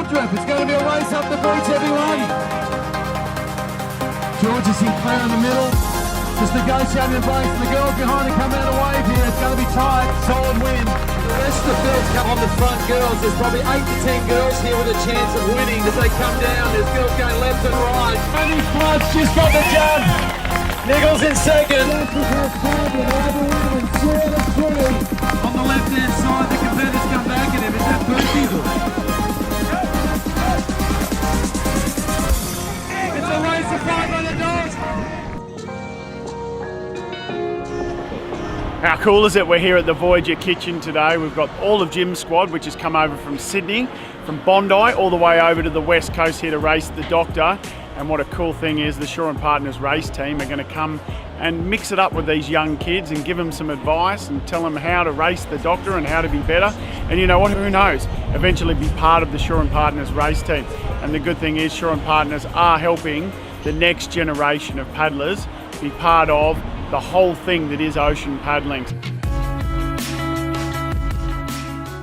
Drip. It's going to be a race up the beach, everyone. George is Sinclair in the middle. Just negotiating the brakes. The girls behind are coming out of wave here. It's going to be tight. Solid win. The rest of the fields come on the front girls. There's probably 8 to 10 girls here with a chance of winning as they come down. There's girls going left and right. Tony Flood's just got the jump. Nichols in second. On the left-hand side, the competitors come back at him. Is that Percy? It's a race of 500 dogs. How cool is it? We're here at the Voyager kitchen today. We've got all of Jim's squad, which has come over from Sydney, from Bondi, all the way over to the West Coast here to race the Doctor. And what a cool thing is, the Shaw and Partners race team are going to come and mix it up with these young kids and give them some advice and tell them how to race the Doctor and how to be better. And you know what, who knows, eventually be part of the Shaw and Partners race team. And the good thing is Shaw and Partners are helping the next generation of paddlers be part of the whole thing that is ocean paddling.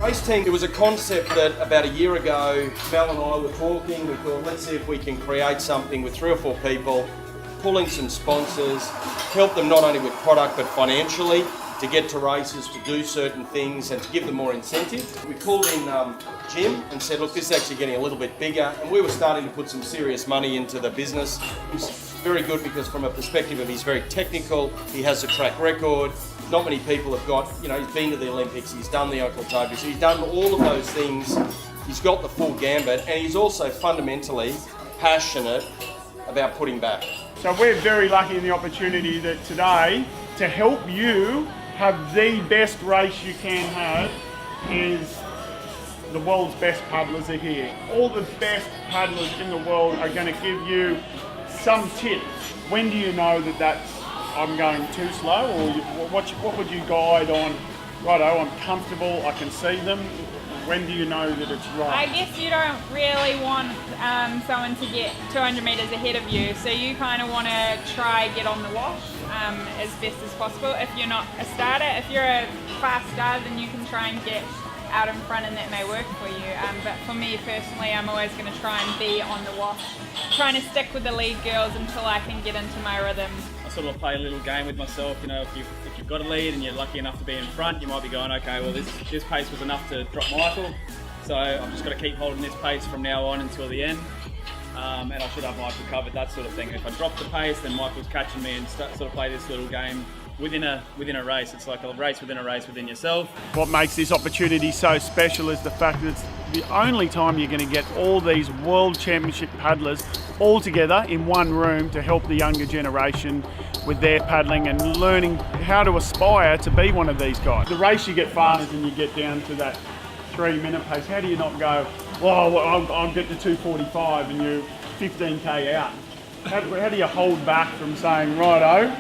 Race team, it was a concept that about a year ago, Mel and I were talking. We thought, let's see if we can create something with 3 or 4 people, pull in some sponsors, help them not only with product but financially to get to races, to do certain things and to give them more incentive. We called in Jim and said, look, this is actually getting a little bit bigger, and we were starting to put some serious money into the business. He's very good because from a perspective of he's very technical, he has a track record. Not many people have got, you know, he's been to the Olympics, he's done the Oklahoma, he's done all of those things. He's got the full gambit, and he's also fundamentally passionate about putting back. So we're very lucky in the opportunity that today, to help you have the best race you can have, is the world's best paddlers are here. All the best paddlers in the world are going to give you some tips. When do you know that that's I'm going too slow, or what would you guide on? Righto, I'm comfortable, I can see them. When do you know that it's right? I guess you don't really want someone to get 200 metres ahead of you, so you kind of want to try get on the wash as best as possible. If you're not a starter, if you're a fast starter, then you can try and get out in front and that may work for you. But for me personally, I'm always going to try and be on the wash, trying to stick with the lead girls until I can get into my rhythm. I sort of play a little game with myself, you know, if you've got a lead and you're lucky enough to be in front, you might be going, okay, well this pace was enough to drop Michael, so I've just got to keep holding this pace from now on until the end, and I should have Michael covered, that sort of thing. If I drop the pace, then Michael's catching me and sort of play this little game within a race. It's like a race within yourself. What makes this opportunity so special is the fact that it's the only time you're going to get all these World Championship paddlers all together in one room to help the younger generation with their paddling and learning how to aspire to be one of these guys. The race you get faster and you get down to that 3-minute pace, how do you not go, well, I'll get to 2:45 and you're 15k out? How do you hold back from saying, righto,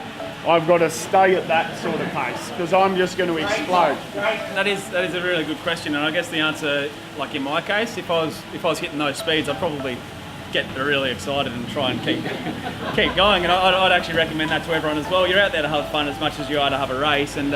I've got to stay at that sort of pace because I'm just going to explode? That is a really good question, and I guess the answer, like in my case, if I was hitting those speeds, I'd probably get really excited and try and keep going. And I'd actually recommend that to everyone as well. You're out there to have fun as much as you are to have a race, and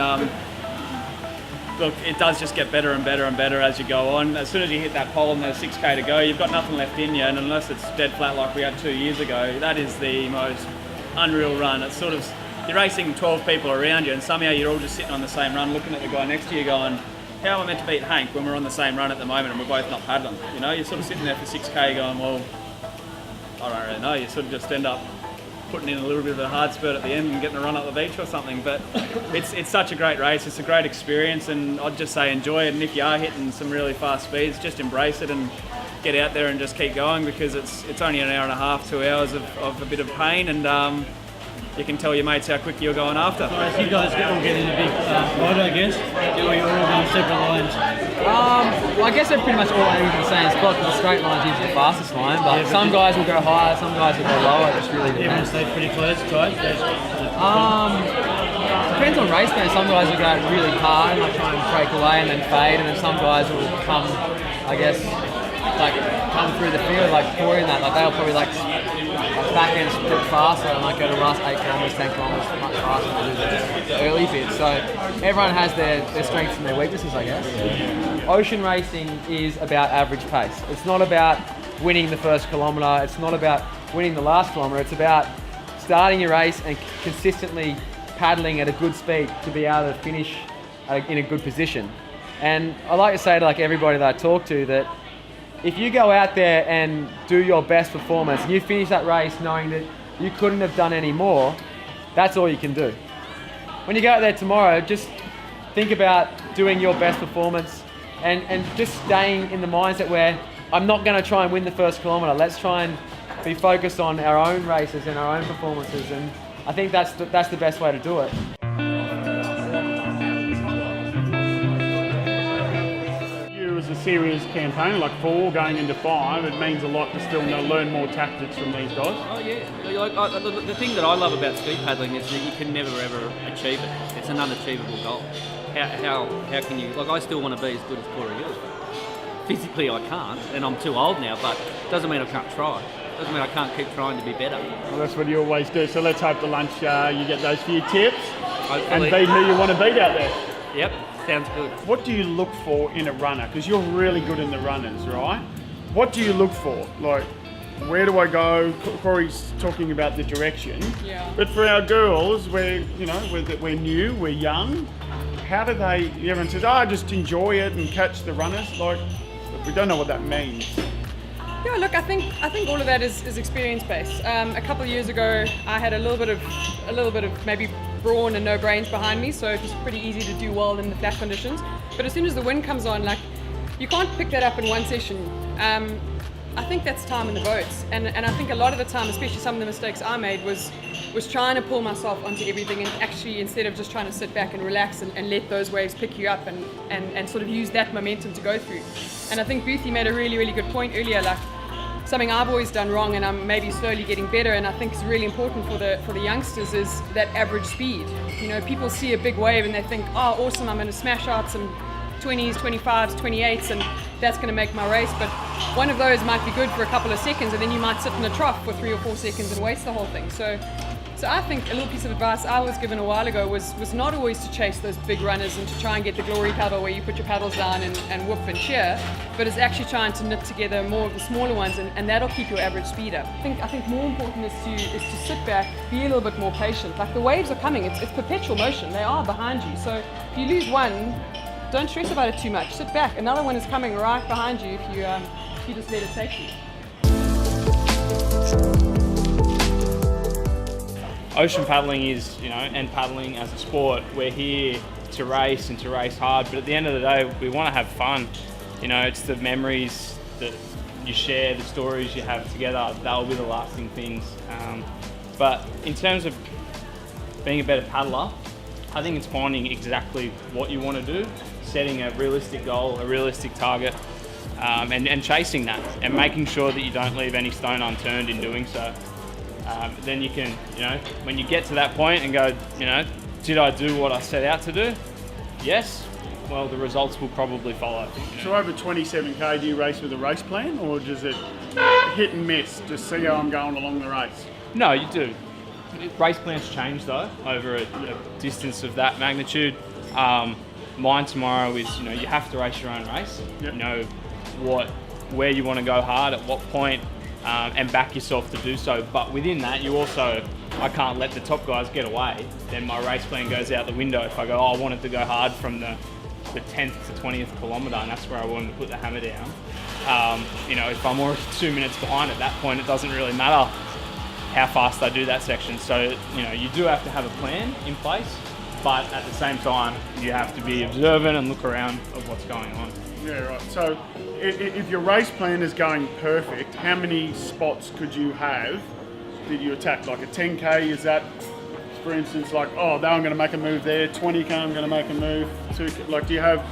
look, it does just get better and better and better as you go on. As soon as you hit that pole and there's 6k to go, you've got nothing left in you, and unless it's dead flat like we had 2 years ago, that is the most unreal run. It's sort of, you're racing 12 people around you and somehow you're all just sitting on the same run looking at the guy next to you going, how am I meant to beat Hank when we're on the same run at the moment and we're both not paddling? You know, you're sort of sitting there for 6k going, well, I don't really know. You sort of just end up putting in a little bit of a hard spurt at the end and getting a run up the beach or something. But it's such a great race, it's a great experience, and I'd just say enjoy it. And if you are hitting some really fast speeds, just embrace it and get out there and just keep going, because it's only an hour and a half, 2 hours of a bit of pain, and you can tell your mates how quick you're going after. So you guys all get in a big fight, I guess, or you're all going separate lines? Well, I guess they're pretty much all aiming for the same spot, because the straight line's usually the fastest line, but yeah, some guys will go higher, some guys will go lower. It just really depends. Everyone stay pretty close, tight? Depends on race day. Some guys will go really hard and like try and break away and then fade, and then some guys will come, I guess, like come through the field like Corey and that. Like they'll probably like back end sprint faster and like go to the last 8 kilometres, 10 kilometres much faster than they do this. the early bits. So everyone has their strengths and their weaknesses, I guess. Ocean racing is about average pace. It's not about winning the first kilometre. It's not about winning the last kilometre. It's about starting your race and consistently paddling at a good speed to be able to finish in a good position. And I like to say to like everybody that I talk to that if you go out there and do your best performance and you finish that race knowing that you couldn't have done any more, that's all you can do. When you go out there tomorrow, just think about doing your best performance and just staying in the mindset where I'm not going to try and win the first kilometre. Let's try and be focused on our own races and our own performances, and I think that's the best way to do it. You as a serious campaign, like 4 going into 5, it means a lot to still learn more tactics from these guys. Oh yeah, the thing that I love about speed paddling is that you can never ever achieve it. It's an unachievable goal. How can you, like I still want to be as good as Corey Hills. Physically I can't, and I'm too old now, but it doesn't mean I can't try. It doesn't mean I can't keep trying to be better. Well, that's what you always do, so let's hope the lunch you get those few tips. Hopefully. And beat who you want to beat out there. Yep, sounds good. What do you look for in a runner? Because you're really good in the runners, right? What do you look for? Like, where do I go? Corey's talking about the direction. Yeah. But for our girls, we're new, we're young. How do they? Everyone says, "Oh, just enjoy it and catch the runners." Like, we don't know what that means. Yeah, look, I think all of that is experience based. A couple of years ago, I had a little bit of maybe brawn and no brains behind me, so it was pretty easy to do well in the flat conditions. But as soon as the wind comes on, like, you can't pick that up in one session. I think that's time in the boats, and I think a lot of the time, especially some of the mistakes I made, was trying to pull myself onto everything, and actually instead of just trying to sit back and relax and let those waves pick you up and sort of use that momentum to go through. And I think Boothie made a really, really good point earlier, like something I've always done wrong and I'm maybe slowly getting better, and I think is really important for the youngsters is that average speed. You know, people see a big wave and they think, oh awesome, I'm going to smash out some 20s, 25s, 28s, and that's going to make my race. But one of those might be good for a couple of seconds, and then you might sit in a trough for 3 or 4 seconds and waste the whole thing. So I think a little piece of advice I was given a while ago was not always to chase those big runners and to try and get the glory paddle where you put your paddles down and whoop and cheer, but it's actually trying to knit together more of the smaller ones, and that'll keep your average speed up. I think more important is to sit back, be a little bit more patient. Like, the waves are coming, it's perpetual motion, they are behind you. So if you lose one, don't stress about it too much. Sit back. Another one is coming right behind you if you just let it take you. Ocean paddling is, and paddling as a sport, we're here to race and to race hard, but at the end of the day, we want to have fun. It's the memories that you share, the stories you have together, that will be the lasting things. But in terms of being a better paddler, I think it's finding exactly what you want to do, setting a realistic goal, a realistic target, and chasing that, and making sure that you don't leave any stone unturned in doing so. Then you can, when you get to that point and go, did I do what I set out to do? Yes. Well, the results will probably follow. So over 27k, do you race with a race plan, or does it hit and miss? Just see how I'm going along the race? No, you do. Race plans change though over a distance of that magnitude. Mine tomorrow is, you have to race your own race. Yep. You know where you want to go hard, at what point, and back yourself to do so. But within that, I can't let the top guys get away. Then my race plan goes out the window. If I go, I wanted to go hard from the 10th to 20th kilometre, and that's where I wanted to put the hammer down. If I'm already 2 minutes behind at that point, it doesn't really matter how fast I do that section. So, you do have to have a plan in place, but at the same time, you have to be observant and look around of what's going on. Yeah, right. So if your race plan is going perfect, how many spots could you have that you attack? Like a 10k, is that, for instance, like, oh, now I'm going to make a move there, 20k, I'm going to make a move. Like, do you have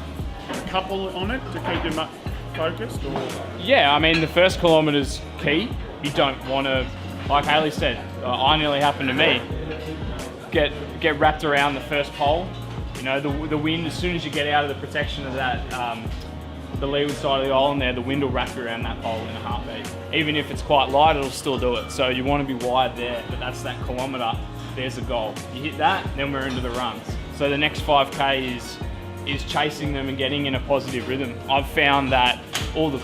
a couple on it to keep them focused? Or? Yeah, I mean, the first kilometre's key. You don't want to, like Hayley said, I nearly happened to me, get wrapped around the first pole. The wind, as soon as you get out of the protection of that, the leeward side of the island there, the wind will wrap you around that pole in a heartbeat. Even if it's quite light, it'll still do it. So you want to be wide there, but that's that kilometre. there's a goal. You hit that, then we're into the runs. So the next 5K is chasing them and getting in a positive rhythm. I've found that all the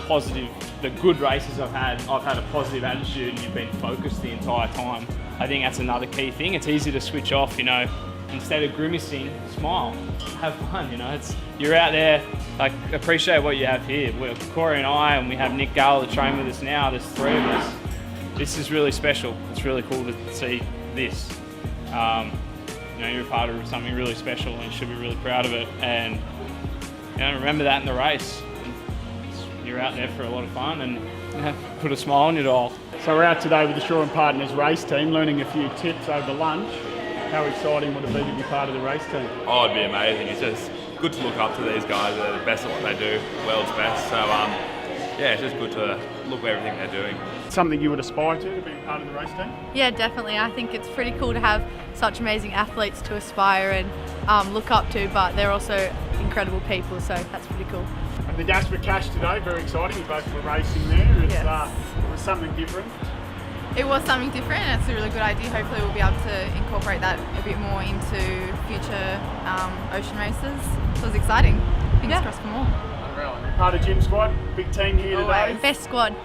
good races I've had a positive attitude and you've been focused the entire time. I think that's another key thing. It's easy to switch off, you know, instead of grimacing, smile, have fun, you know. You're out there, like, appreciate what you have here. We're Corey and I, and we have Nick Gale to train with us now. There's 3 of us. This is really special. It's really cool to see this. You know, you're a part of something really special and you should be really proud of it. And you know, remember that in the race. You're out there for a lot of fun and you know, put a smile on your dial. So we're out today with the Shore and Partners race team, learning a few tips over lunch. How exciting would it be to be part of the race team? Oh, it'd be amazing. It's just good to look up to these guys. They're the best at what they do, world's best. So yeah, it's just good to look at everything they're doing. Something you would aspire to be part of the race team? Yeah, definitely. I think it's pretty cool to have such amazing athletes to aspire and look up to, but they're also incredible people, so that's pretty cool. And the Dash for Cash today, very exciting. You both were racing there. It was something different. It was something different, and it's a really good idea. Hopefully we'll be able to incorporate that a bit more into future ocean races. So it was exciting. Fingers crossed for more. Part of Gym Squad, big team here today. Best squad.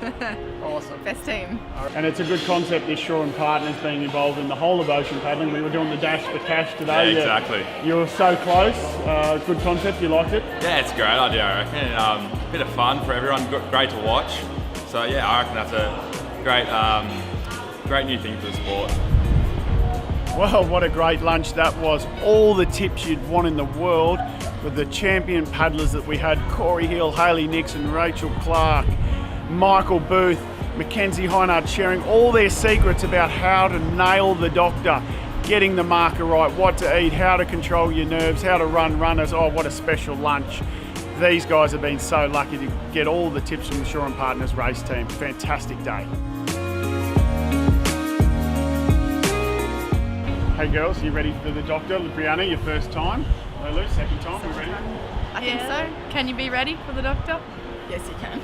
Awesome. Best team. And it's a good concept, this Shore and Partners being involved in the whole of ocean paddling. We were doing the Dash for Cash today. Yeah, exactly. You were so close. Good concept, you liked it? Yeah, it's a great idea, I reckon. Bit of fun for everyone, great to watch. So yeah, I reckon that's a great new thing for the sport. Well, what a great lunch that was. All the tips you'd want in the world with the champion paddlers that we had: Corey Hill, Hayley Nixon, Rachel Clark, Michael Booth, Mackenzie Heinard, sharing all their secrets about how to nail the doctor, getting the marker right, what to eat, how to control your nerves, how to run runners. Oh, what a special lunch. These guys have been so lucky to get all the tips from the Shore and Partners race team. Fantastic day. Hey girls, you ready for the doctor? Brianna, your first time. Lulu, second time. You ready? I think so. Can you be ready for the doctor? Yes, you can.